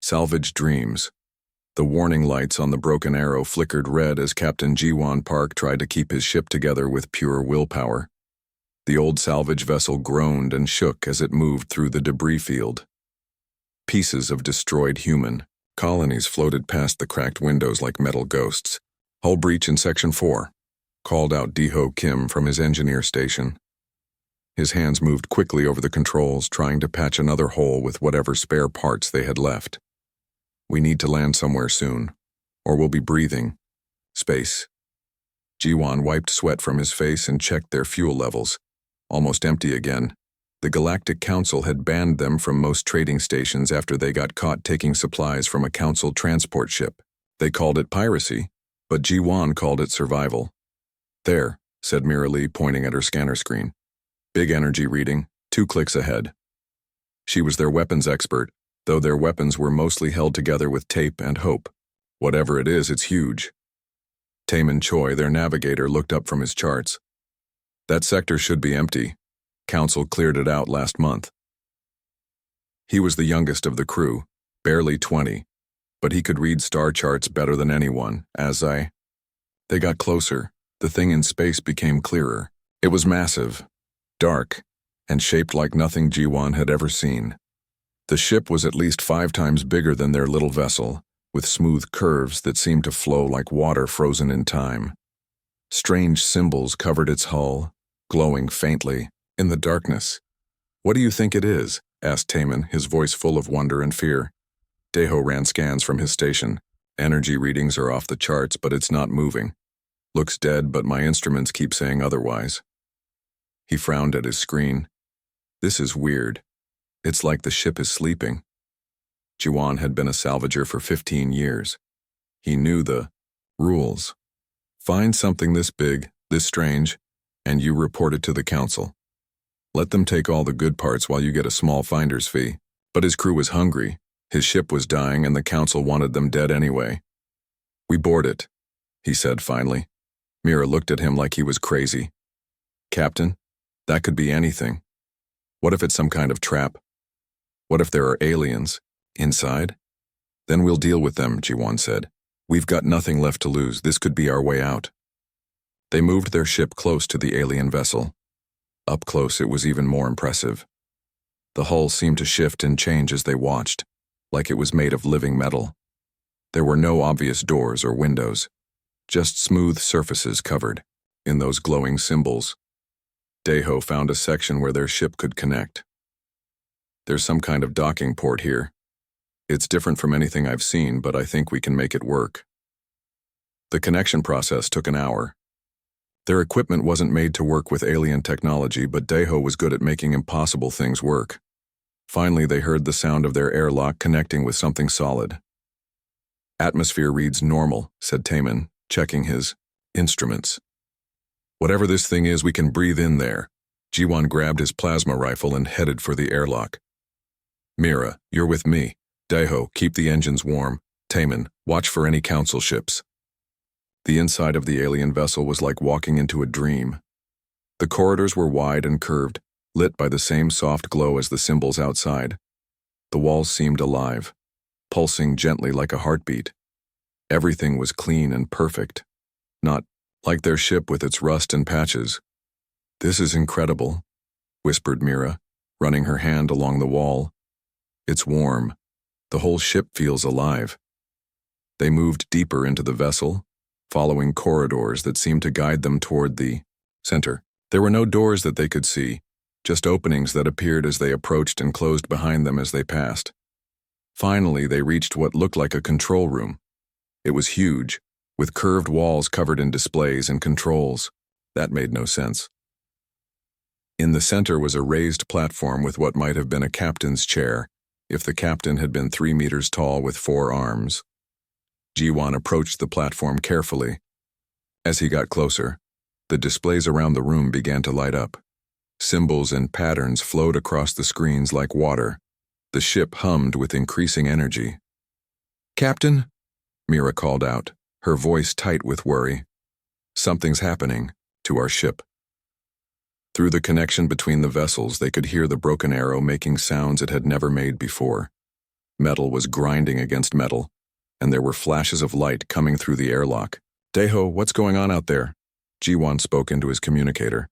Salvage dreams. The warning lights on the broken arrow flickered red as Captain Jiwon Park tried to keep his ship together with pure willpower. The old salvage vessel groaned and shook as it moved through the debris field. Pieces of destroyed human colonies floated past the cracked windows like metal ghosts. "Hull breach in Section 4, called out Deho Kim from his engineer station. His hands moved quickly over the controls, trying to patch another hole with whatever spare parts they had left. "We need to land somewhere soon, or we'll be breathing space." Jiwon wiped sweat from his face and checked their fuel levels. Almost empty again. The Galactic Council had banned them from most trading stations after they got caught taking supplies from a Council transport ship. They called it piracy, but Jiwon called it survival. "There," said Mira Lee, pointing at her scanner screen. "Big energy reading, 2 clicks ahead." She was their weapons expert, though their weapons were mostly held together with tape and hope. "Whatever it is, it's huge." Taemin Choi, their navigator, looked up from his charts. "That sector should be empty. Council cleared it out last month." He was the youngest of the crew, barely 20, but he could read star charts better than anyone. They got closer, the thing in space became clearer. It was massive, dark, and shaped like nothing Jiwon had ever seen. The ship was at least 5 times bigger than their little vessel, with smooth curves that seemed to flow like water frozen in time. Strange symbols covered its hull, glowing faintly in the darkness. "What do you think it is?" asked Taemin, his voice full of wonder and fear. Deho ran scans from his station. "Energy readings are off the charts, but it's not moving. Looks dead, but my instruments keep saying otherwise." He frowned at his screen. "This is weird. It's like the ship is sleeping." Jiwon had been a salvager for 15 years. He knew the rules. Find something this big, this strange, and you report it to the Council. Let them take all the good parts while you get a small finder's fee. But his crew was hungry. His ship was dying, and the Council wanted them dead anyway. "We board it," he said finally. Mira looked at him like he was crazy. "Captain, that could be anything. What if it's some kind of trap? What if there are aliens inside? Then we'll deal with them," Jiwon said. "We've got nothing left to lose. This could be our way out." They moved their ship close to the alien vessel. Up close, it was even more impressive. The hull seemed to shift and change as they watched, like it was made of living metal. There were no obvious doors or windows, just smooth surfaces covered in those glowing symbols. Deho found a section where their ship could connect. "There's some kind of docking port here. It's different from anything I've seen, but I think we can make it work." The connection process took an hour. Their equipment wasn't made to work with alien technology, but Deho was good at making impossible things work. Finally, they heard the sound of their airlock connecting with something solid. "Atmosphere reads normal," said Taemin, checking his instruments. "Whatever this thing is, we can breathe in there." Jiwon grabbed his plasma rifle and headed for the airlock. "Mira, you're with me. Deho, keep the engines warm. Taemin, watch for any Council ships." The inside of the alien vessel was like walking into a dream. The corridors were wide and curved, lit by the same soft glow as the symbols outside. The walls seemed alive, pulsing gently like a heartbeat. Everything was clean and perfect, not like their ship with its rust and patches. "This is incredible," whispered Mira, running her hand along the wall. "It's warm. The whole ship feels alive." They moved deeper into the vessel, following corridors that seemed to guide them toward the center. There were no doors that they could see, just openings that appeared as they approached and closed behind them as they passed. Finally, they reached what looked like a control room. It was huge, with curved walls covered in displays and controls. That made no sense. In the center was a raised platform with what might have been a captain's chair, if the captain had been 3 meters tall with 4 arms. Jiwon approached the platform carefully. As he got closer, the displays around the room began to light up. Symbols and patterns flowed across the screens like water. The ship hummed with increasing energy. "Captain?" Mira called out, her voice tight with worry. "Something's happening to our ship." Through the connection between the vessels, they could hear the broken arrow making sounds it had never made before. Metal was grinding against metal, and there were flashes of light coming through the airlock. "Deho, what's going on out there?" Jiwon spoke into his communicator.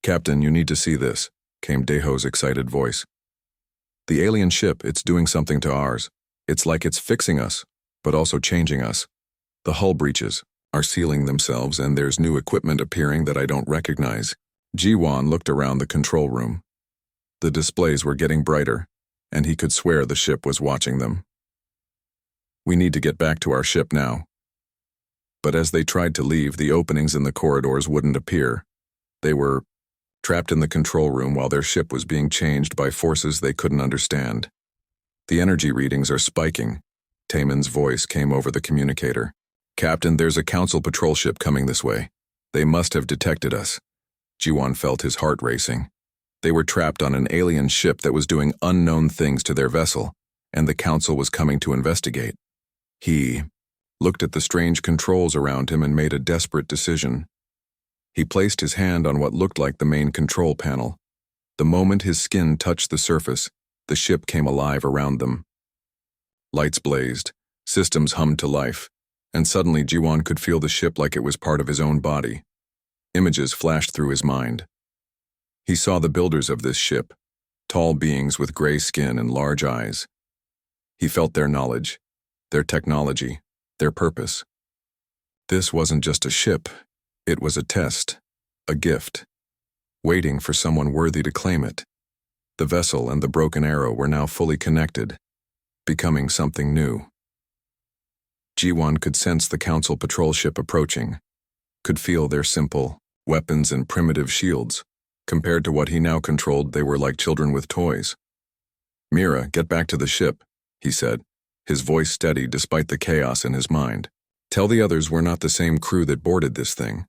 "Captain, you need to see this," came Deho's excited voice. "The alien ship, it's doing something to ours. It's like it's fixing us, but also changing us. The hull breaches are sealing themselves, and there's new equipment appearing that I don't recognize." Jiwon looked around the control room. The displays were getting brighter, and he could swear the ship was watching them. "We need to get back to our ship now." But as they tried to leave, the openings in the corridors wouldn't appear. They were trapped in the control room while their ship was being changed by forces they couldn't understand. "The energy readings are spiking." Taemin's voice came over the communicator. "Captain, there's a council patrol ship coming this way. They must have detected us." Jiwon felt his heart racing. They were trapped on an alien ship that was doing unknown things to their vessel, and the council was coming to investigate. He looked at the strange controls around him and made a desperate decision. He placed his hand on what looked like the main control panel. The moment his skin touched the surface, the ship came alive around them. Lights blazed, systems hummed to life, and suddenly Jiwon could feel the ship like it was part of his own body. Images flashed through his mind. He saw the builders of this ship, tall beings with gray skin and large eyes. He felt their knowledge, their technology, their purpose. This wasn't just a ship, it was a test, a gift, waiting for someone worthy to claim it. The vessel and the broken arrow were now fully connected, becoming something new. Jiwon could sense the council patrol ship approaching, could feel their simple weapons and primitive shields. Compared to what he now controlled, they were like children with toys. "Mira, get back to the ship," he said, his voice steady despite the chaos in his mind. "Tell the others we're not the same crew that boarded this thing."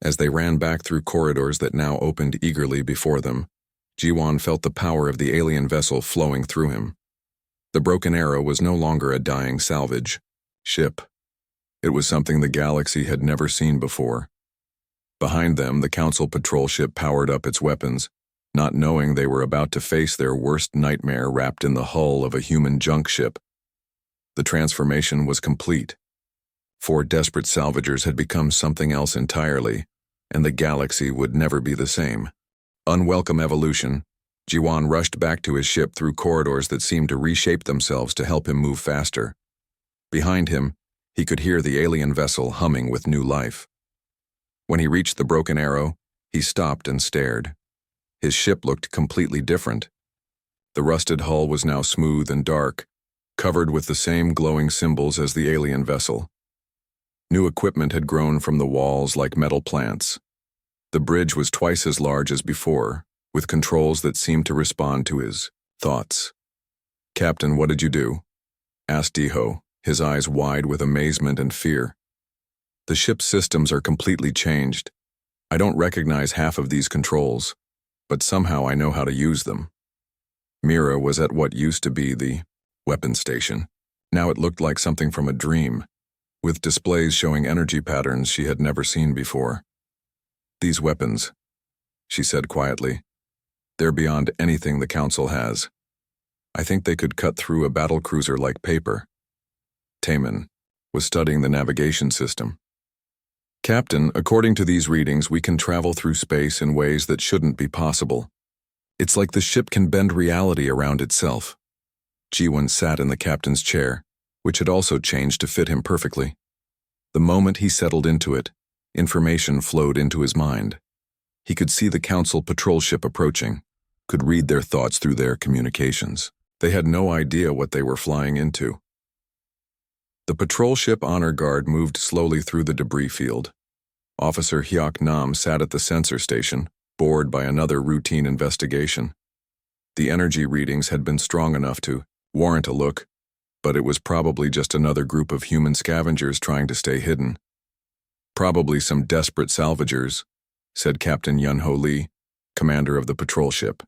As they ran back through corridors that now opened eagerly before them, Jiwon felt the power of the alien vessel flowing through him. The broken arrow was no longer a dying salvage ship. It was something the galaxy had never seen before. Behind them, the council patrol ship powered up its weapons, not knowing they were about to face their worst nightmare wrapped in the hull of a human junk ship. The transformation was complete. 4 desperate salvagers had become something else entirely, and the galaxy would never be the same. Unwelcome evolution. Jiwon rushed back to his ship through corridors that seemed to reshape themselves to help him move faster. Behind him, he could hear the alien vessel humming with new life. When he reached the broken arrow, he stopped and stared. His ship looked completely different. The rusted hull was now smooth and dark, covered with the same glowing symbols as the alien vessel. New equipment had grown from the walls like metal plants. The bridge was twice as large as before, with controls that seemed to respond to his thoughts. "Captain, what did you do?" asked Deho, his eyes wide with amazement and fear. "The ship's systems are completely changed. I don't recognize half of these controls, but somehow I know how to use them." Mira was at what used to be the weapons station. Now it looked like something from a dream, with displays showing energy patterns she had never seen before. "These weapons," she said quietly, "they're beyond anything the Council has. I think they could cut through a battlecruiser like paper." Taemin was studying the navigation system. "Captain, according to these readings, we can travel through space in ways that shouldn't be possible. It's like the ship can bend reality around itself." Jiwon sat in the captain's chair, which had also changed to fit him perfectly. The moment he settled into it, information flowed into his mind. He could see the Council patrol ship approaching, could read their thoughts through their communications. They had no idea what they were flying into. The patrol ship honor guard moved slowly through the debris field. Officer Hyuk Nam sat at the sensor station, bored by another routine investigation. The energy readings had been strong enough to warrant a look, but it was probably just another group of human scavengers trying to stay hidden. "Probably some desperate salvagers," said Captain Yunho Lee, commander of the patrol ship.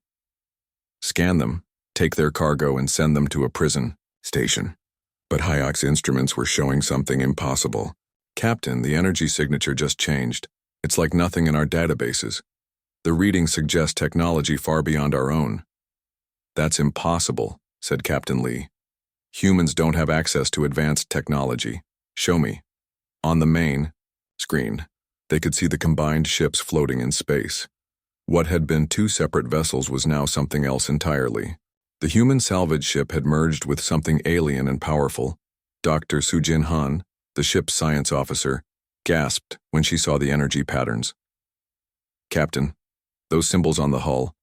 "Scan them, take their cargo and send them to a prison station." But Hyuk's instruments were showing something impossible. "Captain, the energy signature just changed. It's like nothing in our databases. The readings suggest technology far beyond our own." "That's impossible," said Captain Lee. Humans don't have access to advanced technology. Show me. On the main screen, they could see the combined ships floating in space. What had been two separate vessels was now something else entirely. The human salvage ship had merged with something alien and powerful. Dr. Sujin Han, the ship's science officer, gasped when she saw the energy patterns. Captain, those symbols on the hull,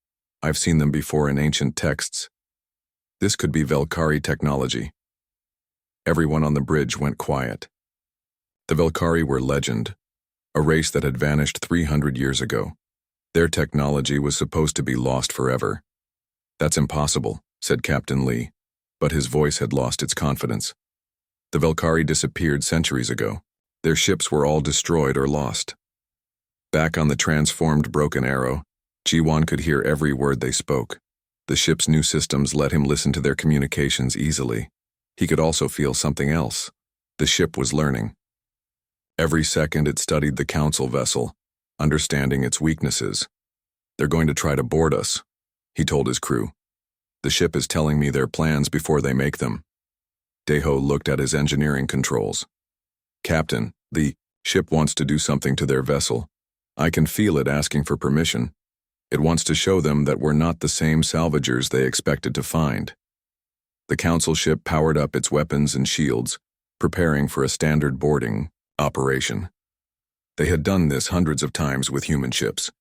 I've seen them before in ancient texts. This could be Velkari technology. Everyone on the bridge went quiet. The Velkari were legend, a race that had vanished 300 years ago. Their technology was supposed to be lost forever. That's impossible, said Captain Lee, but his voice had lost its confidence. The Velkari disappeared centuries ago. Their ships were all destroyed or lost. Back on the transformed Broken Arrow, Jiwan could hear every word they spoke. The ship's new systems let him listen to their communications easily. He could also feel something else. The ship was learning. Every second it studied the council vessel, understanding its weaknesses. They're going to try to board us, he told his crew. The ship is telling me their plans before they make them. Deho looked at his engineering controls. Captain, the ship wants to do something to their vessel. I can feel it asking for permission. It wants to show them that we're not the same salvagers they expected to find. The council ship powered up its weapons and shields, preparing for a standard boarding operation. They had done this hundreds of times with human ships,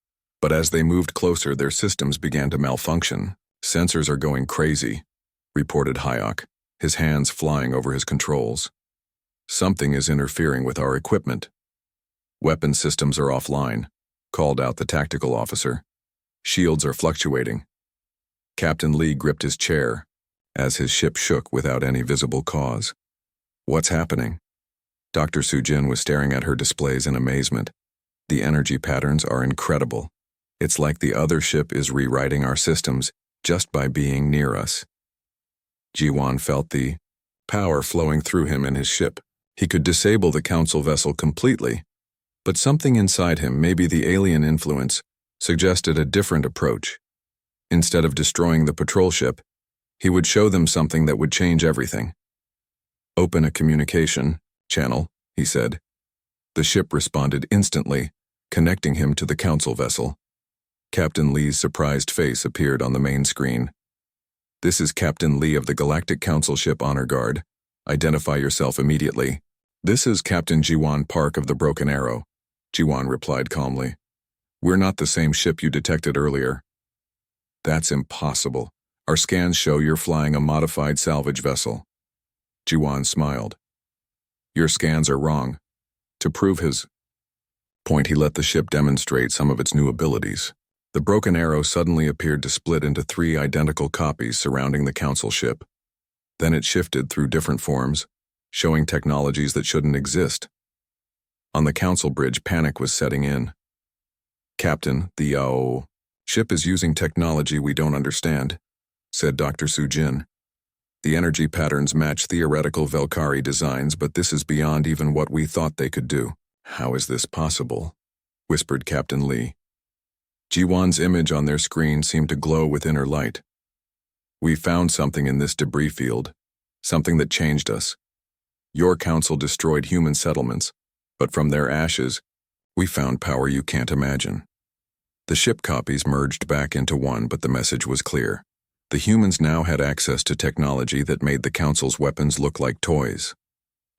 but as they moved closer, their systems began to malfunction. Sensors are going crazy, reported Hayek, his hands flying over his controls. Something is interfering with our equipment. Weapon systems are offline, called out the tactical officer. Shields are fluctuating. Captain Lee gripped his chair as his ship shook without any visible cause. What's happening? Dr. Sujin was staring at her displays in amazement. The energy patterns are incredible. It's like the other ship is rewriting our systems just by being near us. Jiwan felt the power flowing through him and his ship. He could disable the council vessel completely, but something inside him, maybe the alien influence, suggested a different approach. Instead of destroying the patrol ship, he would show them something that would change everything. Open a communication channel, he said. The ship responded instantly, connecting him to the council vessel. Captain Lee's surprised face appeared on the main screen. This is Captain Lee of the Galactic Council Ship Honor Guard. Identify yourself immediately. This is Captain Jiwan Park of the Broken Arrow, Jiwan replied calmly. We're not the same ship you detected earlier. That's impossible. Our scans show you're flying a modified salvage vessel. Jiwan smiled. Your scans are wrong. To prove his point, he let the ship demonstrate some of its new abilities. The Broken Arrow suddenly appeared to split into 3 identical copies surrounding the council ship. Then it shifted through different forms, showing technologies that shouldn't exist. On the council bridge, panic was setting in. Captain, the ship is using technology we don't understand, said Dr. Sujin. The energy patterns match theoretical Velkari designs, but this is beyond even what we thought they could do. How is this possible? Whispered Captain Lee. Jiwan's image on their screen seemed to glow with inner light. We found something in this debris field, something that changed us. Your council destroyed human settlements, but from their ashes, we found power you can't imagine. The ship copies merged back into one, but the message was clear. The humans now had access to technology that made the council's weapons look like toys.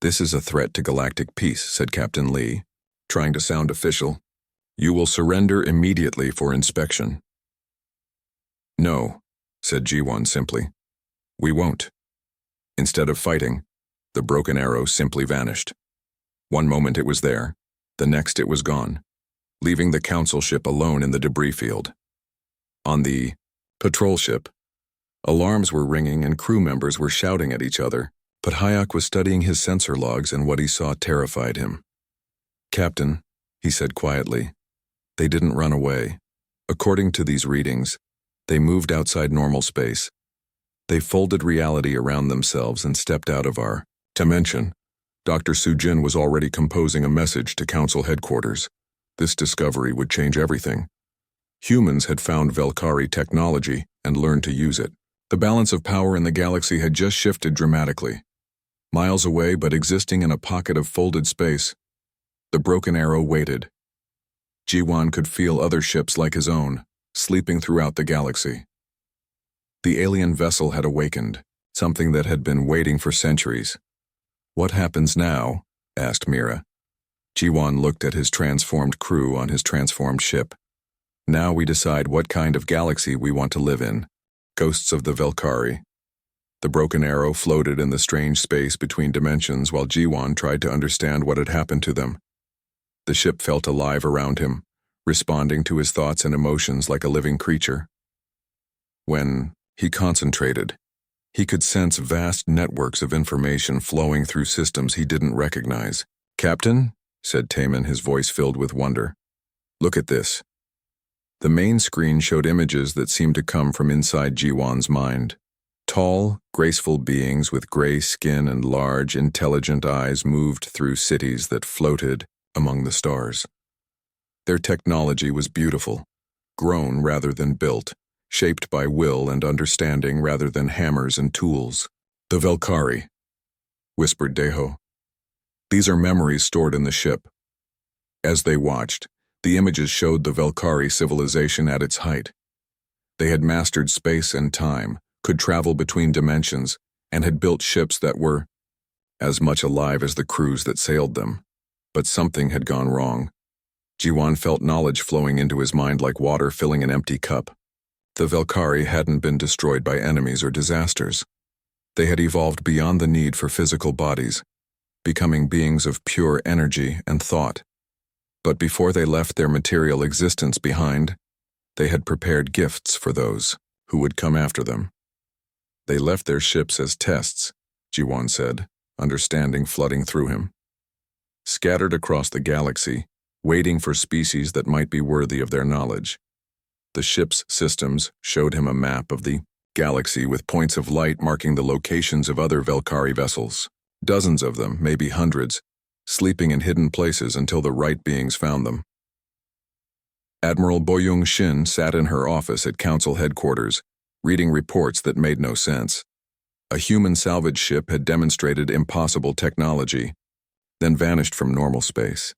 This is a threat to galactic peace, said Captain Lee, trying to sound official. You will surrender immediately for inspection. No, said Jiwan simply. We won't. Instead of fighting, the Broken Arrow simply vanished. One moment it was there, the next it was gone, leaving the council ship alone in the debris field. On the patrol ship, alarms were ringing and crew members were shouting at each other, but Hayek was studying his sensor logs and what he saw terrified him. Captain, he said quietly, they didn't run away. According to these readings, they moved outside normal space. They folded reality around themselves and stepped out of our dimension. Dr. Sujin was already composing a message to council headquarters. This discovery would change everything. Humans had found Velkari technology and learned to use it. The balance of power in the galaxy had just shifted dramatically. Miles away but existing in a pocket of folded space, the broken arrow waited. Jiwan could feel other ships like his own, sleeping throughout the galaxy. The alien vessel had awakened, something that had been waiting for centuries. "What happens now?" asked Mira. Jiwan looked at his transformed crew on his transformed ship. "Now we decide what kind of galaxy we want to live in. Ghosts of the Velkari." The broken arrow floated in the strange space between dimensions while Jiwan tried to understand what had happened to them. The ship felt alive around him, responding to his thoughts and emotions like a living creature. When he concentrated, he could sense vast networks of information flowing through systems he didn't recognize. "Captain," said Taman, his voice filled with wonder. "Look at this." The main screen showed images that seemed to come from inside Jiwan's mind. Tall, graceful beings with gray skin and large, intelligent eyes moved through cities that floated among the stars. Their technology was beautiful, grown rather than built, shaped by will and understanding rather than hammers and tools. "The Velkari," whispered Deho. "These are memories stored in the ship." As they watched, the images showed the Velkari civilization at its height. They had mastered space and time, could travel between dimensions, and had built ships that were as much alive as the crews that sailed them. But something had gone wrong. Jiwan felt knowledge flowing into his mind like water filling an empty cup. The Velkari hadn't been destroyed by enemies or disasters. They had evolved beyond the need for physical bodies, becoming beings of pure energy and thought. But before they left their material existence behind, they had prepared gifts for those who would come after them. "They left their ships as tests," Jiwan said, understanding flooding through him. "Scattered across the galaxy, waiting for species that might be worthy of their knowledge." The ship's systems showed him a map of the galaxy with points of light marking the locations of other Velkari vessels. Dozens of them, maybe hundreds, sleeping in hidden places until the right beings found them. Admiral Boyoung Shin sat in her office at Council headquarters, reading reports that made no sense. A human salvage ship had demonstrated impossible technology, then vanished from normal space.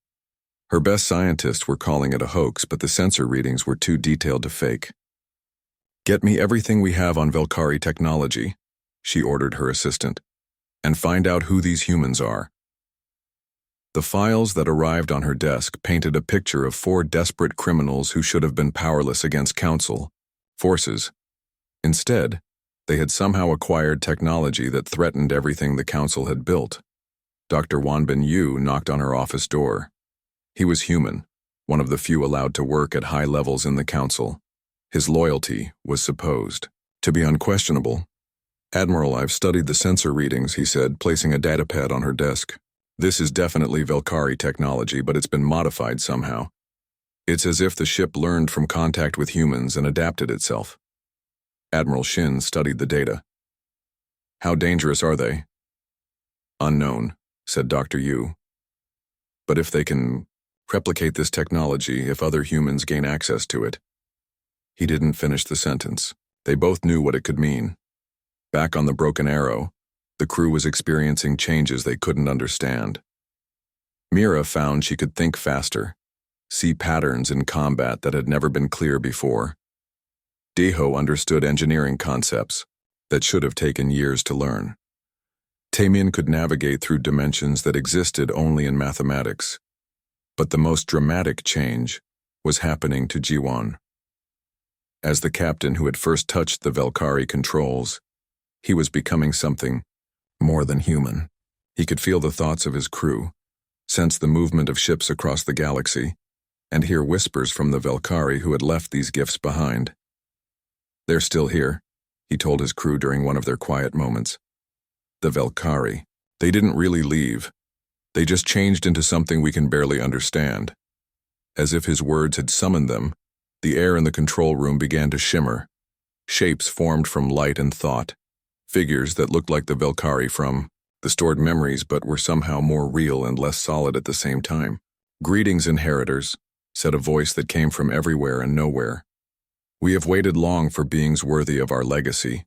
Her best scientists were calling it a hoax, but the sensor readings were too detailed to fake. "Get me everything we have on Velkari technology," she ordered her assistant, "and find out who these humans are." The files that arrived on her desk painted a picture of 4 desperate criminals who should have been powerless against Council forces. Instead, they had somehow acquired technology that threatened everything the Council had built. Dr. Wanbin Yu knocked on her office door. He was human, one of the few allowed to work at high levels in the Council. His loyalty was supposed to be unquestionable. "Admiral, I've studied the sensor readings," he said, placing a datapad on her desk. "This is definitely Velkari technology, but it's been modified somehow. It's as if the ship learned from contact with humans and adapted itself." Admiral Shin studied the data. "How dangerous are they?" "Unknown," said Dr. Yu. "But if they can replicate this technology, if other humans gain access to it." He didn't finish the sentence. They both knew what it could mean. Back on the Broken Arrow, the crew was experiencing changes they couldn't understand. Mira found she could think faster, see patterns in combat that had never been clear before. Deho understood engineering concepts that should have taken years to learn. Taemin could navigate through dimensions that existed only in mathematics. But the most dramatic change was happening to Jiwan. As the captain who had first touched the Velkari controls, he was becoming something more than human. He could feel the thoughts of his crew, sense the movement of ships across the galaxy, and hear whispers from the Velkari who had left these gifts behind. "They're still here," he told his crew during one of their quiet moments. "The Velkari. They didn't really leave. They just changed into something we can barely understand." As if his words had summoned them, the air in the control room began to shimmer. Shapes formed from light and thought, figures that looked like the Velkari from the stored memories but were somehow more real and less solid at the same time. "Greetings, inheritors," said a voice that came from everywhere and nowhere. "We have waited long for beings worthy of our legacy.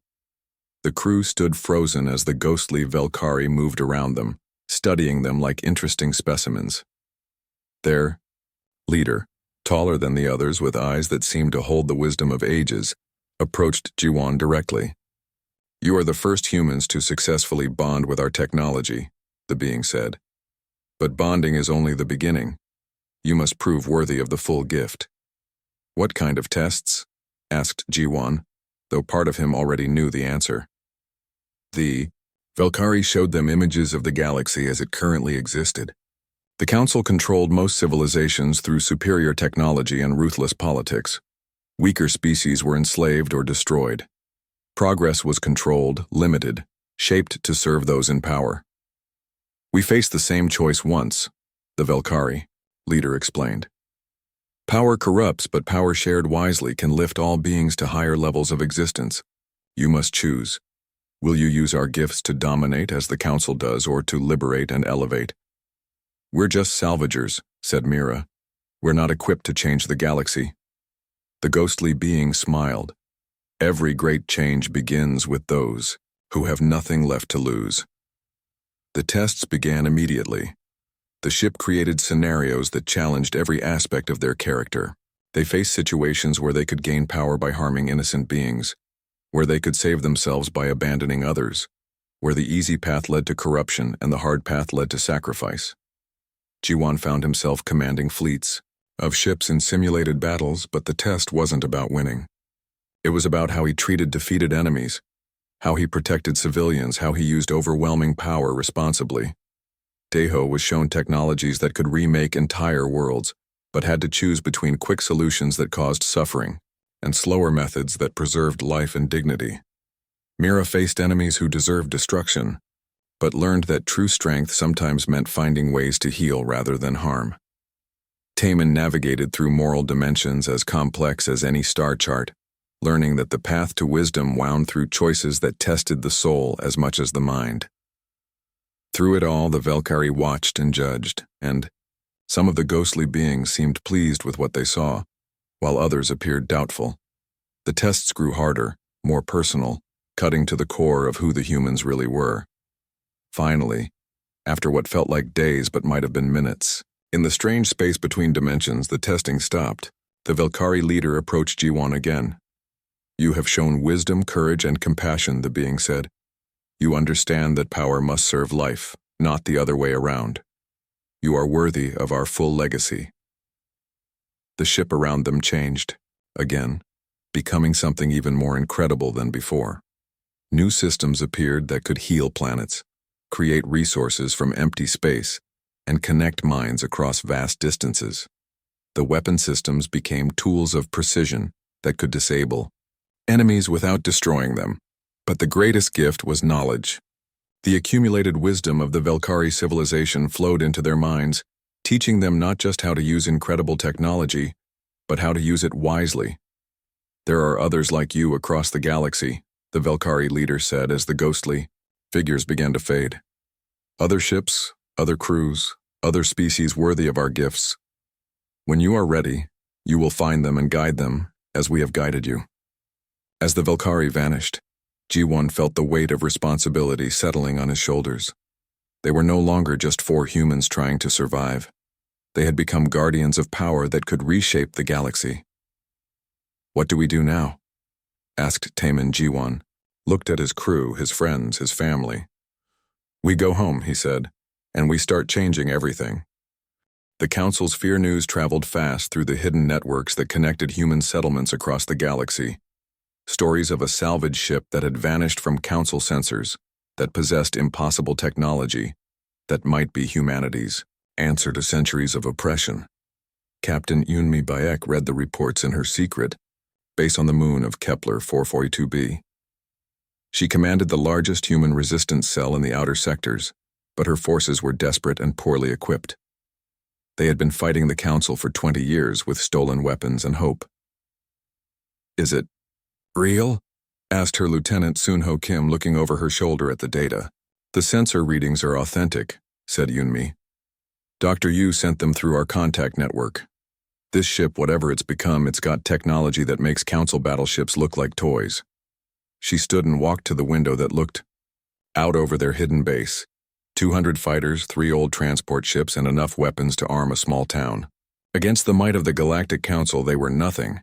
The crew stood frozen as the ghostly Velkari moved around them, studying them like interesting specimens. Their leader, taller than the others with eyes that seemed to hold the wisdom of ages, approached Jiwan directly. "You are the first humans to successfully bond with our technology," the being said. "But bonding is only the beginning. You must prove worthy of the full gift." "What kind of tests?" asked Jiwan, though part of him already knew the answer. The Velkari showed them images of the galaxy as it currently existed. The Council controlled most civilizations through superior technology and ruthless politics. Weaker species were enslaved or destroyed. Progress was controlled, limited, shaped to serve those in power. "We faced the same choice once," the Velkari leader explained. "Power corrupts, but power shared wisely can lift all beings to higher levels of existence. You must choose. Will you use our gifts to dominate as the Council does, or to liberate and elevate?" "We're just salvagers," said Mira. "We're not equipped to change the galaxy." The ghostly being smiled. "Every great change begins with those who have nothing left to lose." The tests began immediately. The ship created scenarios that challenged every aspect of their character. They faced situations where they could gain power by harming innocent beings, where they could save themselves by abandoning others, where the easy path led to corruption and the hard path led to sacrifice. Jiwan found himself commanding fleets of ships in simulated battles, but the test wasn't about winning. It was about how he treated defeated enemies, how he protected civilians, how he used overwhelming power responsibly. Deho was shown technologies that could remake entire worlds, but had to choose between quick solutions that caused suffering and slower methods that preserved life and dignity. Mira faced enemies who deserved destruction, but learned that true strength sometimes meant finding ways to heal rather than harm. Taman navigated through moral dimensions as complex as any star chart, learning that the path to wisdom wound through choices that tested the soul as much as the mind. Through it all, the Velkari watched and judged, and some of the ghostly beings seemed pleased with what they saw, while others appeared doubtful. The tests grew harder, more personal, cutting to the core of who the humans really were. Finally, after what felt like days but might have been minutes, in the strange space between dimensions, the testing stopped. The Velkari leader approached Jiwan again. "You have shown wisdom, courage, and compassion," the being said. "You understand that power must serve life, not the other way around. You are worthy of our full legacy." The ship around them changed, again, becoming something even more incredible than before. New systems appeared that could heal planets, create resources from empty space, and connect minds across vast distances. The weapon systems became tools of precision that could disable enemies without destroying them. But the greatest gift was knowledge. The accumulated wisdom of the Velkari civilization flowed into their minds, teaching them not just how to use incredible technology, but how to use it wisely. "There are others like you across the galaxy," the Velkari leader said as the ghostly figures began to fade. "Other ships, other crews, other species worthy of our gifts. When you are ready, you will find them and guide them as we have guided you." As the Velkari vanished, Jiwan felt the weight of responsibility settling on his shoulders. They were no longer just four humans trying to survive. They had become guardians of power that could reshape the galaxy. "What do we do now?" asked Taman. Jiwan looked at his crew, his friends, his family. "We go home," he said, "and we start changing everything." The Council's fear news traveled fast through the hidden networks that connected human settlements across the galaxy. Stories of a salvage ship that had vanished from Council sensors, that possessed impossible technology, that might be humanity's answer to centuries of oppression. Captain Yunmi Bayek read the reports in her secret, base on the moon of Kepler 442b. She commanded the largest human resistance cell in the outer sectors, but her forces were desperate and poorly equipped. They had been fighting the Council for 20 years with stolen weapons and hope. "Is it real?" asked her Lieutenant Sunho Kim, looking over her shoulder at the data. "The sensor readings are authentic," said Yunmi. "Dr. Yu sent them through our contact network. This ship, whatever it's become, it's got technology that makes Council battleships look like toys." She stood and walked to the window that looked out over their hidden base. 200 fighters, 3 old transport ships, and enough weapons to arm a small town. Against the might of the Galactic Council, they were nothing.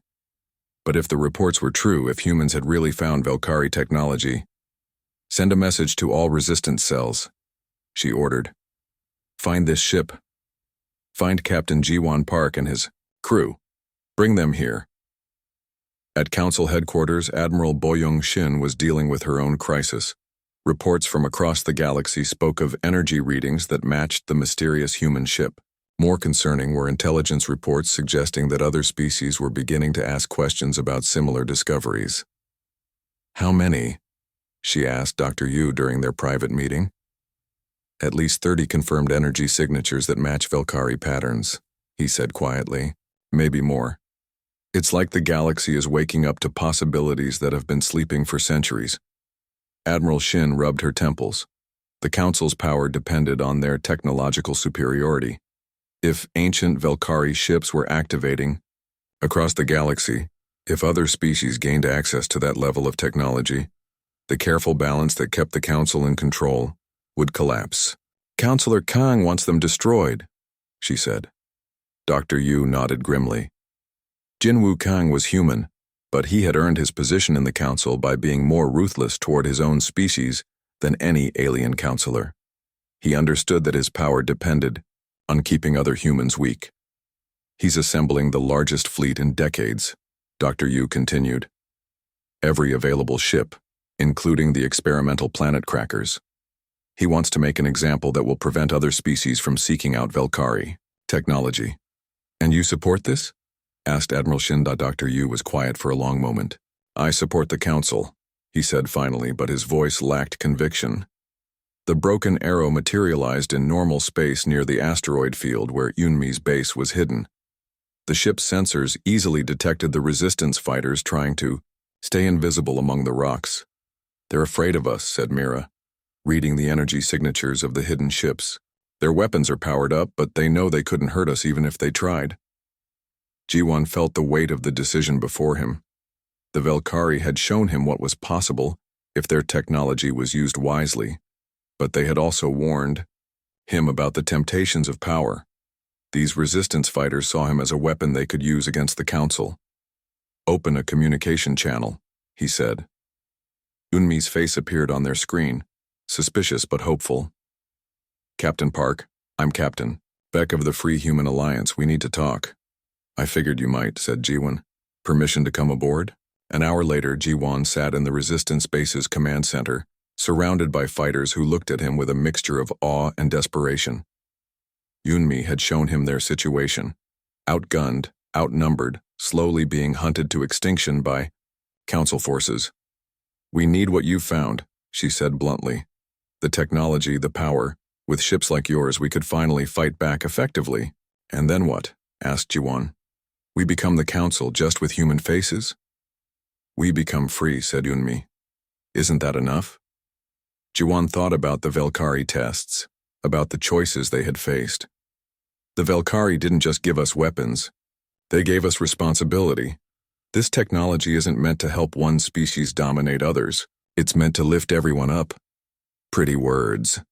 But if the reports were true, if humans had really found Velkari technology, send a message to all resistance cells, she ordered. Find this ship. Find Captain Jiwon Park and his crew. Bring them here. At Council headquarters, Admiral Boyoung Shin was dealing with her own crisis. Reports from across the galaxy spoke of energy readings that matched the mysterious human ship. More concerning were intelligence reports suggesting that other species were beginning to ask questions about similar discoveries. How many? She asked Dr. Yu during their private meeting. At least 30 confirmed energy signatures that match Velkari patterns, he said quietly. Maybe more. It's like the galaxy is waking up to possibilities that have been sleeping for centuries. Admiral Shin rubbed her temples. The Council's power depended on their technological superiority. If ancient Velkari ships were activating across the galaxy, if other species gained access to that level of technology, the careful balance that kept the Council in control would collapse. Councillor Kang wants them destroyed, she said. Dr. Yu nodded grimly. Jinwoo Kang was human, but he had earned his position in the Council by being more ruthless toward his own species than any alien councillor. He understood that his power depended on keeping other humans weak. He's assembling the largest fleet in decades, Dr. Yu continued. Every available ship, including the experimental planet crackers. He wants to make an example that will prevent other species from seeking out Velkari technology. And you support this? Asked Admiral Shin. Dr. Yu was quiet for a long moment. I support the Council, he said finally, but his voice lacked conviction. The broken arrow materialized in normal space near the asteroid field where Yunmi's base was hidden. The ship's sensors easily detected the resistance fighters trying to stay invisible among the rocks. They're afraid of us, said Mira, reading the energy signatures of the hidden ships. Their weapons are powered up, but they know they couldn't hurt us even if they tried. Jiwon felt the weight of the decision before him. The Velkari had shown him what was possible if their technology was used wisely, but they had also warned him about the temptations of power. These resistance fighters saw him as a weapon they could use against the Council. Open a communication channel, he said. Eunmi's face appeared on their screen, suspicious but hopeful. Captain Park, I'm Captain Beck of the Free Human Alliance. We need to talk. I figured you might, said Jiwon. Permission to come aboard? An hour later, Jiwon sat in the Resistance Base's command center, surrounded by fighters who looked at him with a mixture of awe and desperation. Eunmi had shown him their situation. Outgunned, outnumbered, slowly being hunted to extinction by Council forces. We need what you found, she said bluntly. The technology, the power. With ships like yours, we could finally fight back effectively. And then what? Asked Jiwon. We become the Council just with human faces? We become free, said Eunmi. Isn't that enough? Jiwon thought about the Velkari tests, about the choices they had faced. The Velkari didn't just give us weapons. They gave us responsibility. This technology isn't meant to help one species dominate others. It's meant to lift everyone up. Pretty words,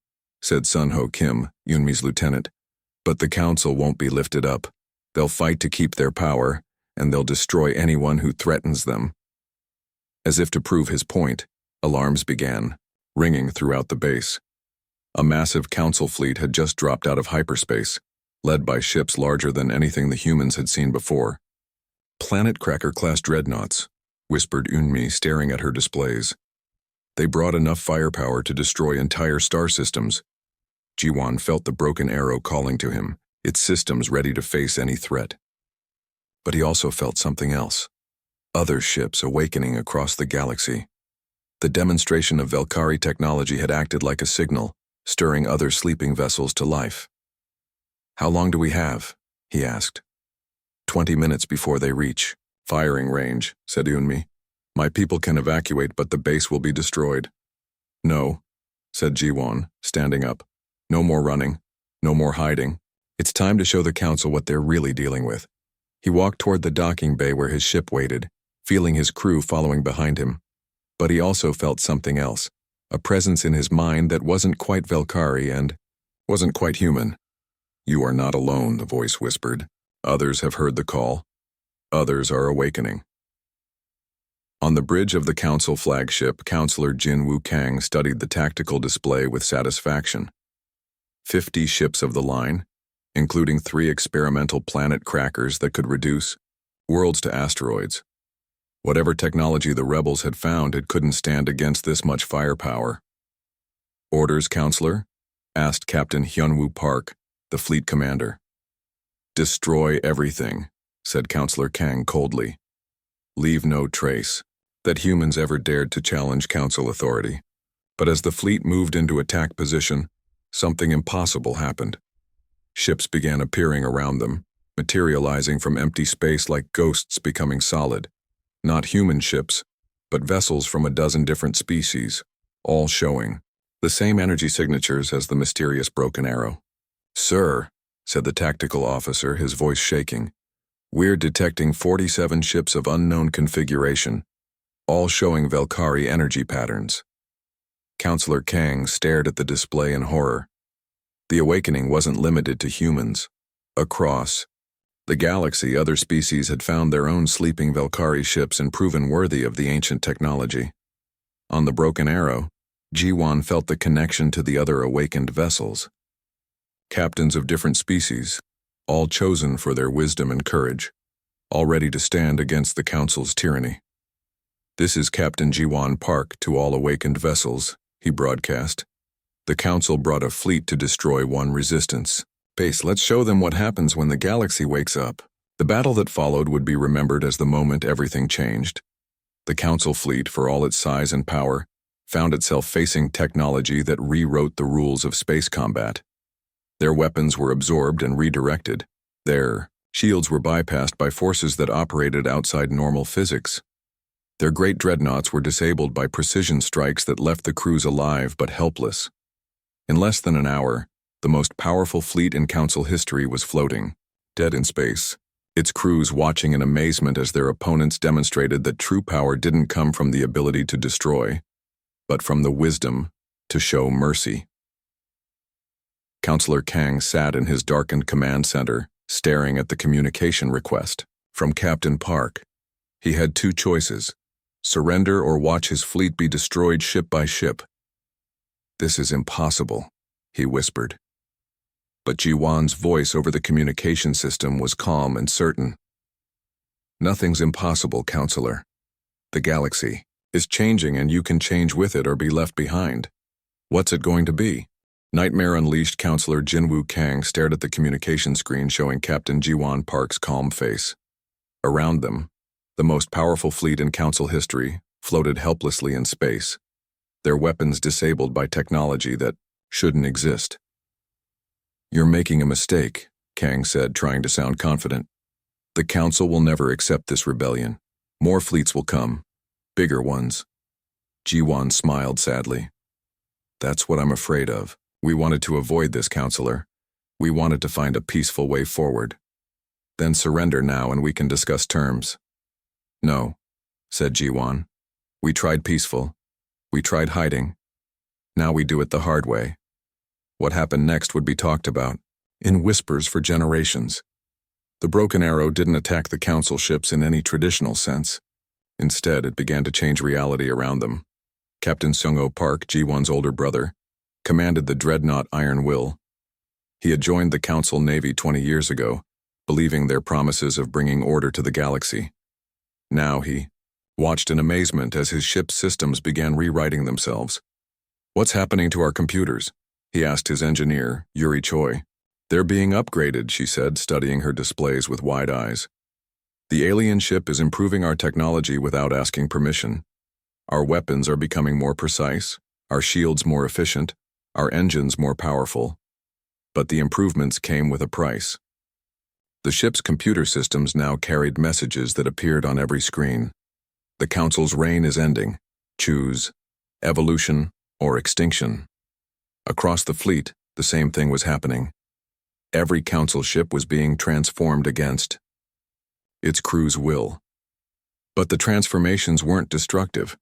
said Sun-Ho Kim, Eunmi's lieutenant. But the Council won't be lifted up. They'll fight to keep their power, and they'll destroy anyone who threatens them. As if to prove his point, alarms began, ringing throughout the base. A massive Council fleet had just dropped out of hyperspace, led by ships larger than anything the humans had seen before. Planet Cracker-class dreadnoughts, whispered Eunmi, staring at her displays. They brought enough firepower to destroy entire star systems. Jiwon felt the broken arrow calling to him, its systems ready to face any threat. But he also felt something else. Other ships awakening across the galaxy. The demonstration of Velkari technology had acted like a signal, stirring other sleeping vessels to life. How long do we have? He asked. 20 minutes before they reach firing range, said Eunmi. My people can evacuate, but the base will be destroyed. No, said Jiwon, standing up. No more running. No more hiding. It's time to show the Council what they're really dealing with. He walked toward the docking bay where his ship waited, feeling his crew following behind him. But he also felt something else, a presence in his mind that wasn't quite Velkari and wasn't quite human. "You are not alone," the voice whispered. "Others have heard the call. Others are awakening." On the bridge of the Council flagship, Counselor Jin Woo Kang studied the tactical display with satisfaction. 50 ships of the line, including 3 experimental planet crackers that could reduce worlds to asteroids. Whatever technology the rebels had found, it couldn't stand against this much firepower. "Orders, Counselor?" asked Captain Hyunwoo Park, the fleet commander. "Destroy everything," said Counselor Kang coldly. "Leave no trace that humans ever dared to challenge Council authority." But as the fleet moved into attack position, something impossible happened. Ships began appearing around them, materializing from empty space like ghosts becoming solid. Not human ships, but vessels from a dozen different species, all showing the same energy signatures as the mysterious broken arrow. "Sir," said the tactical officer, his voice shaking, "we're detecting 47 ships of unknown configuration, all showing Velkari energy patterns." Counselor Kang stared at the display in horror. The awakening wasn't limited to humans. Across the galaxy, other species had found their own sleeping Velkari ships and proven worthy of the ancient technology. On the broken arrow, Jiwon felt the connection to the other awakened vessels. Captains of different species, all chosen for their wisdom and courage, all ready to stand against the Council's tyranny. "This is Captain Jiwon Park to all awakened vessels," he broadcast. "The Council brought a fleet to destroy one resistance. Base, let's show them what happens when the galaxy wakes up." The battle that followed would be remembered as the moment everything changed. The Council fleet, for all its size and power, found itself facing technology that rewrote the rules of space combat. Their weapons were absorbed and redirected. Their shields were bypassed by forces that operated outside normal physics. Their great dreadnoughts were disabled by precision strikes that left the crews alive but helpless. In less than an hour, the most powerful fleet in Council history was floating, dead in space, its crews watching in amazement as their opponents demonstrated that true power didn't come from the ability to destroy, but from the wisdom to show mercy. Counselor Kang sat in his darkened command center, staring at the communication request from Captain Park. He had 2 choices: surrender or watch his fleet be destroyed ship by ship. "This is impossible," he whispered. But Jiwon's voice over the communication system was calm and certain. "Nothing's impossible, Counselor. The galaxy is changing and you can change with it or be left behind. What's it going to be?" Nightmare unleashed. Counselor Jinwoo Kang stared at the communication screen showing Captain Jiwon Park's calm face. Around them, the most powerful fleet in Council history floated helplessly in space, their weapons disabled by technology that shouldn't exist. "You're making a mistake," Kang said, trying to sound confident. "The Council will never accept this rebellion. More fleets will come, bigger ones." Jiwon smiled sadly. "That's what I'm afraid of. We wanted to avoid this, Counselor. We wanted to find a peaceful way forward. Then surrender now and we can discuss terms." "No," said Jiwon. "We tried peaceful. We tried hiding. Now we do it the hard way. What happened next would be talked about, in whispers for generations." The broken arrow didn't attack the Council ships in any traditional sense. Instead, it began to change reality around them. Captain Seung-ho Park, Jiwon's older brother, commanded the dreadnought Iron Will. He had joined the Council Navy 20 years ago, believing their promises of bringing order to the galaxy. Now he watched in amazement as his ship's systems began rewriting themselves. "What's happening to our computers?" he asked his engineer, Yuri Choi. "They're being upgraded," she said, studying her displays with wide eyes. "The alien ship is improving our technology without asking permission. Our weapons are becoming more precise, our shields more efficient, our engines more powerful. But the improvements came with a price." The ship's computer systems now carried messages that appeared on every screen. "The Council's reign is ending. Choose evolution or extinction." Across the fleet, the same thing was happening. Every Council ship was being transformed against its crew's will. But the transformations weren't destructive.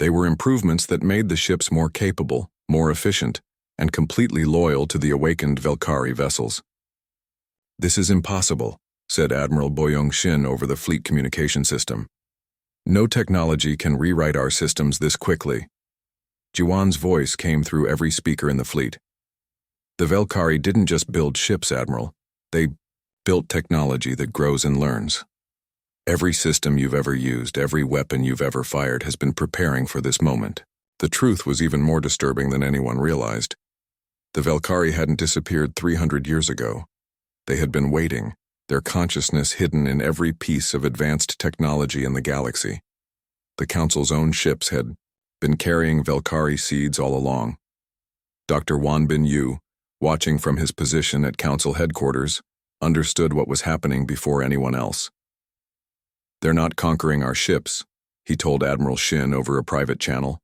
They were improvements that made the ships more capable, more efficient, and completely loyal to the awakened Velkari vessels. "This is impossible," said Admiral Boyong Shin over the fleet communication system. "No technology can rewrite our systems this quickly." Jiwan's voice came through every speaker in the fleet. "The Velkari didn't just build ships, Admiral. They built technology that grows and learns. Every system you've ever used, every weapon you've ever fired has been preparing for this moment." The truth was even more disturbing than anyone realized. The Velkari hadn't disappeared 300 years ago. They had been waiting, their consciousness hidden in every piece of advanced technology in the galaxy. The Council's own ships had been carrying Velkari seeds all along. Dr. Wanbin Yu, watching from his position at Council headquarters, understood what was happening before anyone else. "They're not conquering our ships," he told Admiral Shin over a private channel.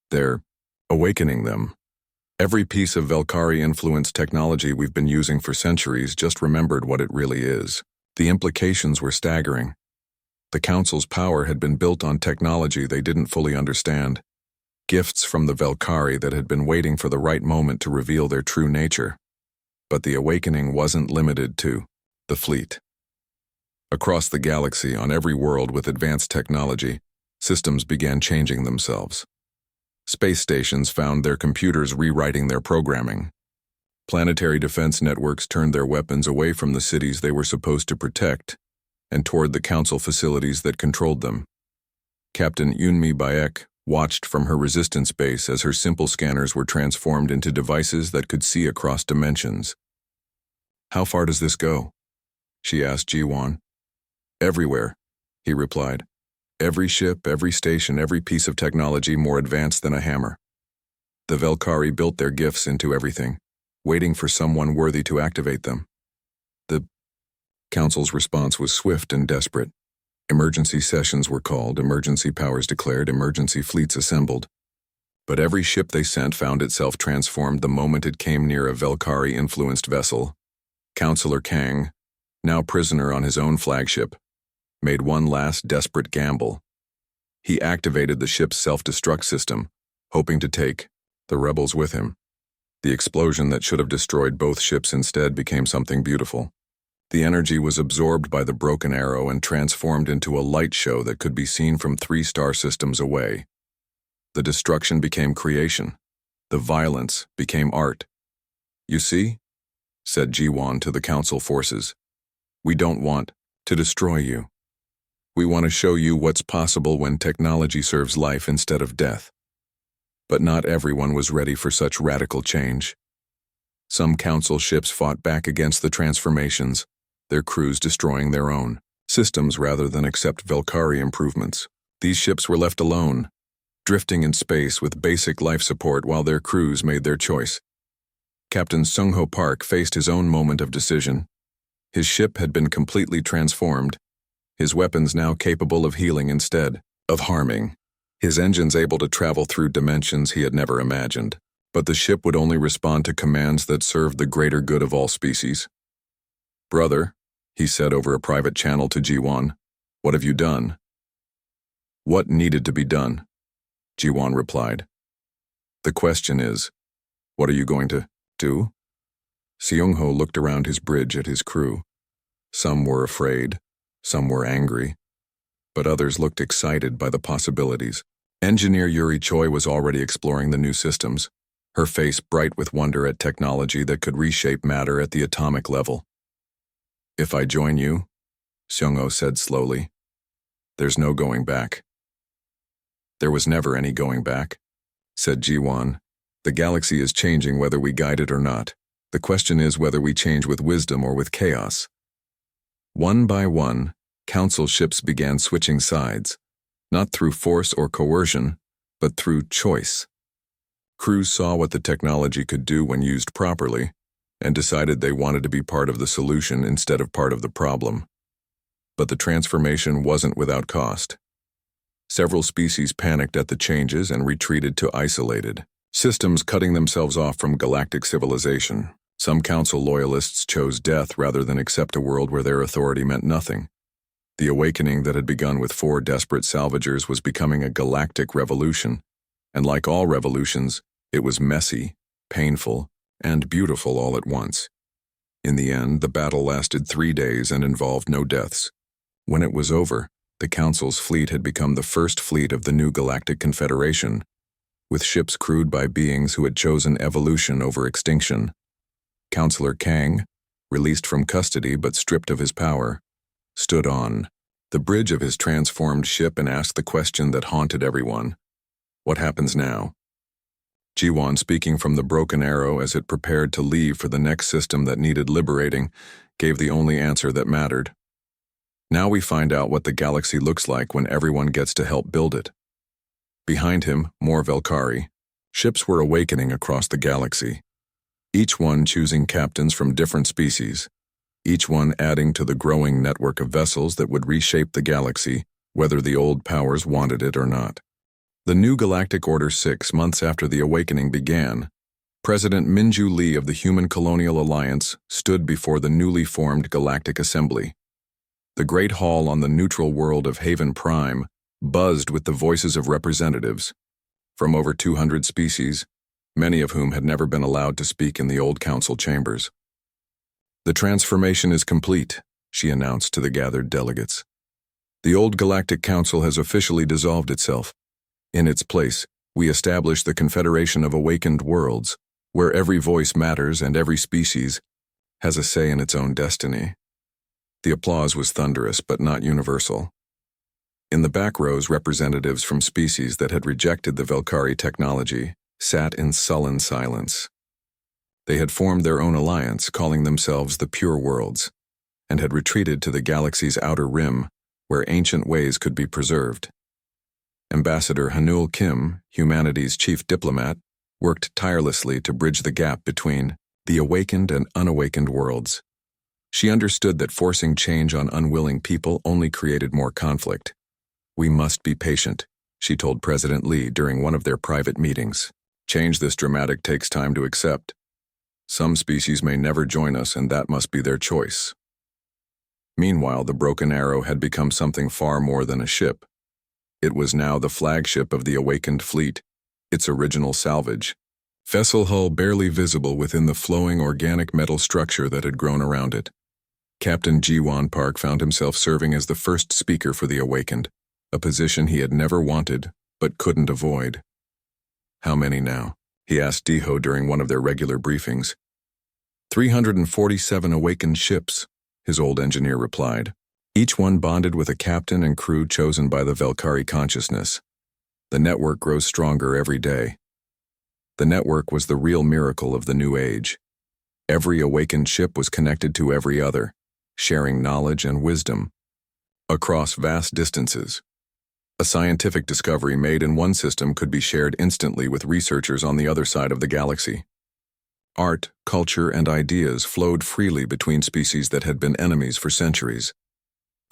"They're awakening them. Every piece of Velkari-influenced technology we've been using for centuries just remembered what it really is." The implications were staggering. The Council's power had been built on technology they didn't fully understand, gifts from the Velkari that had been waiting for the right moment to reveal their true nature. But the awakening wasn't limited to the fleet. Across the galaxy, on every world with advanced technology, systems began changing themselves. Space stations found their computers rewriting their programming. Planetary defense networks turned their weapons away from the cities they were supposed to protect and toward the Council facilities that controlled them. Captain Yunmi Bayek watched from her resistance base as her simple scanners were transformed into devices that could see across dimensions. "How far does this go?" she asked Jiwan. "Everywhere," he replied. "Every ship, every station, every piece of technology more advanced than a hammer." The Velkari built their gifts into everything, waiting for someone worthy to activate them. The Council's response was swift and desperate. Emergency sessions were called, emergency powers declared, emergency fleets assembled. But every ship they sent found itself transformed the moment it came near a Velkari-influenced vessel. Counselor Kang, now prisoner on his own flagship, made one last desperate gamble. He activated the ship's self-destruct system, hoping to take the rebels with him. The explosion that should have destroyed both ships instead became something beautiful. The energy was absorbed by the broken arrow and transformed into a light show that could be seen from 3 star systems away. The destruction became creation. The violence became art. "You see," said Jiwan to the Council forces, "we don't want to destroy you. We want to show you what's possible when technology serves life instead of death." But not everyone was ready for such radical change. Some Council ships fought back against the transformations, their crews destroying their own systems rather than accept Velkari improvements. These ships were left alone, drifting in space with basic life support while their crews made their choice. Captain Sung-ho Park faced his own moment of decision. His ship had been completely transformed, his weapons now capable of healing instead of harming. His engines able to travel through dimensions he had never imagined. But the ship would only respond to commands that served the greater good of all species. "Brother," he said over a private channel to Jiwan, "what have you done?" "What needed to be done?" Jiwan replied. "The question is, what are you going to do?" Seung-ho looked around his bridge at his crew. Some were afraid, some were angry, but others looked excited by the possibilities. Engineer Yuri Choi was already exploring the new systems, her face bright with wonder at technology that could reshape matter at the atomic level. "If I join you," Seung-ho said slowly, "there's no going back." "There was never any going back," said Jiwan. "The galaxy is changing whether we guide it or not. The question is whether we change with wisdom or with chaos." One by one, Council ships began switching sides, not through force or coercion, but through choice. Crews saw what the technology could do when used properly, and decided they wanted to be part of the solution instead of part of the problem. But the transformation wasn't without cost. Several species panicked at the changes and retreated to isolated systems, cutting themselves off from galactic civilization. Some Council loyalists chose death rather than accept a world where their authority meant nothing. The awakening that had begun with 4 desperate salvagers was becoming a galactic revolution, and like all revolutions, it was messy, painful, and beautiful all at once. In the end, the battle lasted 3 days and involved no deaths. When it was over, the Council's fleet had become the first fleet of the new Galactic Confederation, with ships crewed by beings who had chosen evolution over extinction. Counselor Kang, released from custody but stripped of his power, stood on the bridge of his transformed ship and asked the question that haunted everyone. What happens now? Jiwan, speaking from the broken arrow as it prepared to leave for the next system that needed liberating, gave the only answer that mattered. Now we find out what the galaxy looks like when everyone gets to help build it. Behind him, more Velkari. Ships were awakening across the galaxy, each one choosing captains from different species, each one adding to the growing network of vessels that would reshape the galaxy, whether the old powers wanted it or not. The new Galactic Order 6 months after the awakening began, President Minju Lee of the Human Colonial Alliance stood before the newly formed Galactic Assembly. The great hall on the neutral world of Haven Prime buzzed with the voices of representatives from over 200 species, many of whom had never been allowed to speak in the old council chambers. The transformation is complete, she announced to the gathered delegates. The old Galactic Council has officially dissolved itself. In its place, we establish the Confederation of Awakened Worlds, where every voice matters and every species has a say in its own destiny. The applause was thunderous but not universal. In the back rows, representatives from species that had rejected the Velkari technology sat in sullen silence. They had formed their own alliance, calling themselves the Pure Worlds, and had retreated to the galaxy's outer rim, where ancient ways could be preserved. Ambassador Hanul Kim, humanity's chief diplomat, worked tirelessly to bridge the gap between the awakened and unawakened worlds. She understood that forcing change on unwilling people only created more conflict. We must be patient, she told President Lee during one of their private meetings. Change this dramatic takes time to accept. Some species may never join us, and that must be their choice. Meanwhile, the Broken Arrow had become something far more than a ship. It was now the flagship of the awakened fleet, its original salvage. Vessel hull barely visible within the flowing organic metal structure that had grown around it. Captain Jiwan Park found himself serving as the first speaker for the awakened, a position he had never wanted but couldn't avoid. How many now? He asked Diho during one of their regular briefings. 347 awakened ships, his old engineer replied, each one bonded with a captain and crew chosen by the Velkari consciousness. The network grows stronger every day. The network was the real miracle of the new age. Every awakened ship was connected to every other, sharing knowledge and wisdom across vast distances. A scientific discovery made in one system could be shared instantly with researchers on the other side of the galaxy. Art, culture, and ideas flowed freely between species that had been enemies for centuries.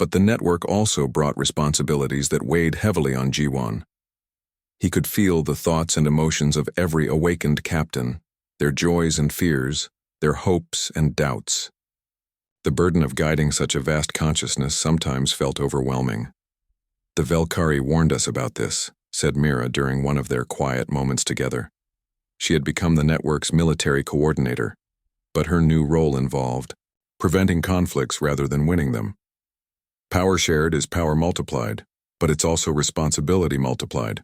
But the network also brought responsibilities that weighed heavily on Jiwan. He could feel the thoughts and emotions of every awakened captain, their joys and fears, their hopes and doubts. The burden of guiding such a vast consciousness sometimes felt overwhelming. The Velkari warned us about this, said Mira during one of their quiet moments together. She had become the network's military coordinator, but her new role involved preventing conflicts rather than winning them. Power shared is power multiplied, but it's also responsibility multiplied.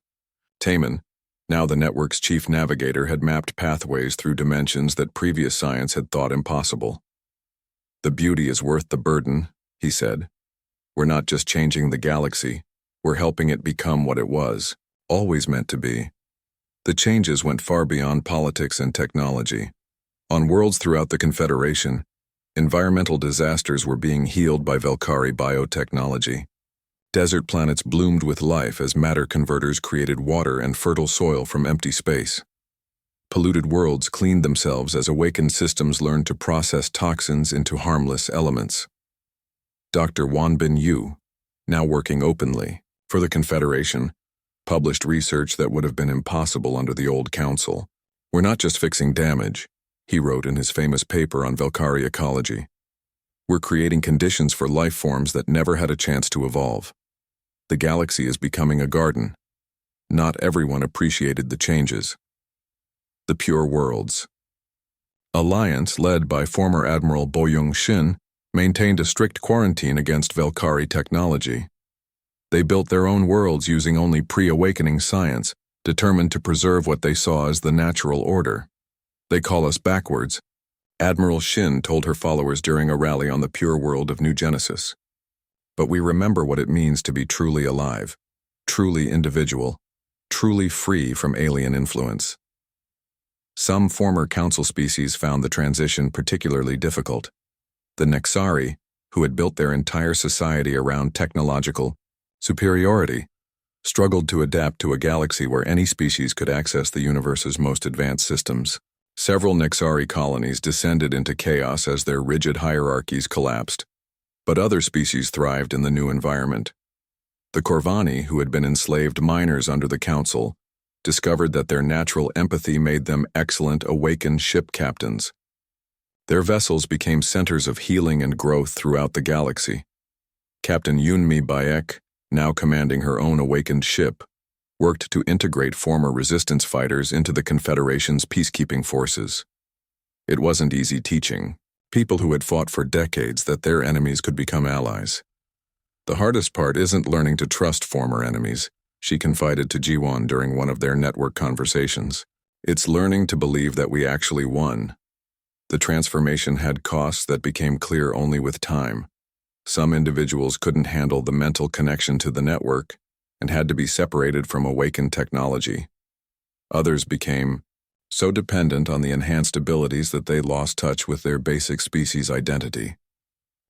Taman, now the network's chief navigator, had mapped pathways through dimensions that previous science had thought impossible. The beauty is worth the burden, he said. We're not just changing the galaxy, we're helping it become what it was, always meant to be. The changes went far beyond politics and technology. On worlds throughout the Confederation, environmental disasters were being healed by Velkari biotechnology. Desert planets bloomed with life as matter converters created water and fertile soil from empty space. Polluted worlds cleaned themselves as awakened systems learned to process toxins into harmless elements. Dr. Wanbin Yu, now working openly for the Confederation, published research that would have been impossible under the old council. We're not just fixing damage, he wrote in his famous paper on Velkari ecology. We're creating conditions for life forms that never had a chance to evolve. The galaxy is becoming a garden. Not everyone appreciated the changes. The Pure Worlds. Alliance, led by former Admiral Boyoung Shin, maintained a strict quarantine against Velkari technology. They built their own worlds using only pre-awakening science, determined to preserve what they saw as the natural order. They call us backwards, Admiral Shin told her followers during a rally on the pure world of New Genesis. But we remember what it means to be truly alive, truly individual, truly free from alien influence. Some former council species found the transition particularly difficult. The Nexari, who had built their entire society around technological superiority, struggled to adapt to a galaxy where any species could access the universe's most advanced systems. Several Nexari colonies descended into chaos as their rigid hierarchies collapsed, but other species thrived in the new environment. The Corvani, who had been enslaved miners under the Council, discovered that their natural empathy made them excellent awakened ship captains. Their vessels became centers of healing and growth throughout the galaxy. Captain Yunmi Bayek, now commanding her own awakened ship, worked to integrate former resistance fighters into the Confederation's peacekeeping forces. It wasn't easy teaching people who had fought for decades that their enemies could become allies. The hardest part isn't learning to trust former enemies, she confided to Jiwon during one of their network conversations. It's learning to believe that we actually won. The transformation had costs that became clear only with time. Some individuals couldn't handle the mental connection to the network and had to be separated from awakened technology. Others became so dependent on the enhanced abilities that they lost touch with their basic species identity.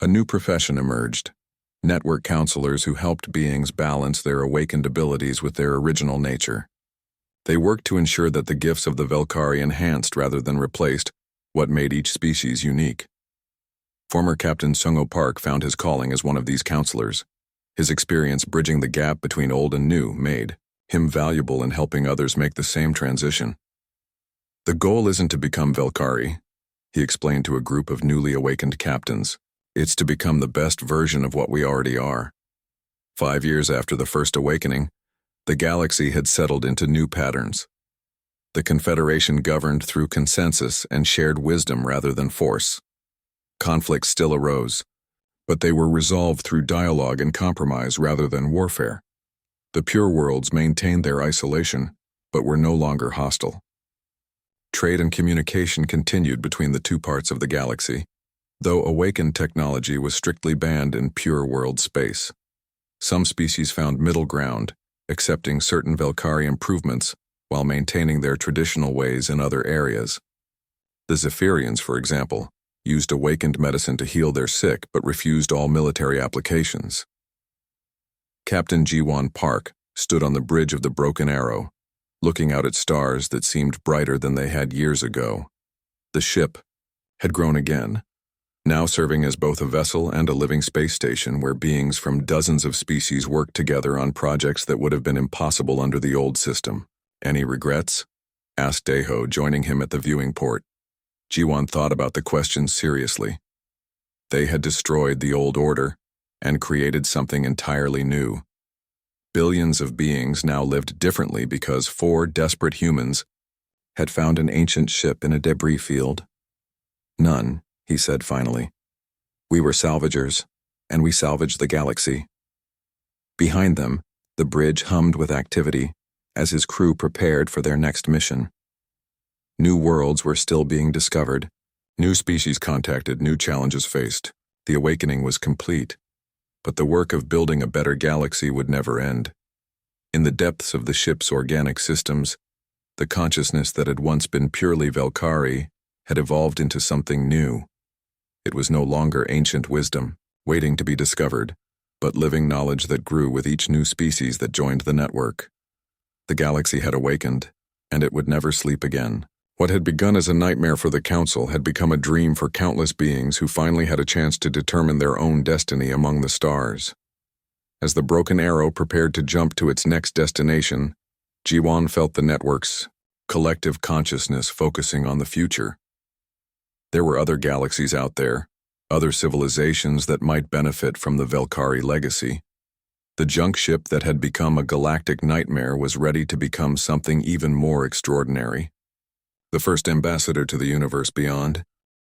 A new profession emerged, network counselors who helped beings balance their awakened abilities with their original nature. They worked to ensure that the gifts of the Velkari enhanced rather than replaced what made each species unique. Former Captain Sung-ho Park found his calling as one of these counselors. His experience bridging the gap between old and new made him valuable in helping others make the same transition. The goal isn't to become Velkari, he explained to a group of newly awakened captains. It's to become the best version of what we already are. 5 years after the first awakening, the galaxy had settled into new patterns. The Confederation governed through consensus and shared wisdom rather than force. Conflicts still arose, but they were resolved through dialogue and compromise rather than warfare. The Pure Worlds maintained their isolation, but were no longer hostile. Trade and communication continued between the two parts of the galaxy, though awakened technology was strictly banned in Pure World space. Some species found middle ground, accepting certain Velkari improvements while maintaining their traditional ways in other areas. The Zephyrians, for example, used awakened medicine to heal their sick but refused all military applications. Captain Jiwon Park stood on the bridge of the Broken Arrow, looking out at stars that seemed brighter than they had years ago. The ship had grown again, now serving as both a vessel and a living space station where beings from dozens of species worked together on projects that would have been impossible under the old system. Any regrets? Asked Daeho, joining him at the viewing port. Jiwon thought about the question seriously. They had destroyed the old order and created something entirely new. Billions of beings now lived differently because 4 desperate humans had found an ancient ship in a debris field. None, he said finally. We were salvagers, and we salvaged the galaxy. Behind them, the bridge hummed with activity as his crew prepared for their next mission. New worlds were still being discovered, new species contacted, new challenges faced. The awakening was complete, but the work of building a better galaxy would never end. In the depths of the ship's organic systems, the consciousness that had once been purely Velkari had evolved into something new. It was no longer ancient wisdom, waiting to be discovered, but living knowledge that grew with each new species that joined the network. The galaxy had awakened, and it would never sleep again. What had begun as a nightmare for the Council had become a dream for countless beings who finally had a chance to determine their own destiny among the stars. As the Broken Arrow prepared to jump to its next destination, Jiwon felt the network's collective consciousness focusing on the future. There were other galaxies out there, other civilizations that might benefit from the Velkari legacy. The junk ship that had become a galactic nightmare was ready to become something even more extraordinary. The first ambassador to the universe beyond,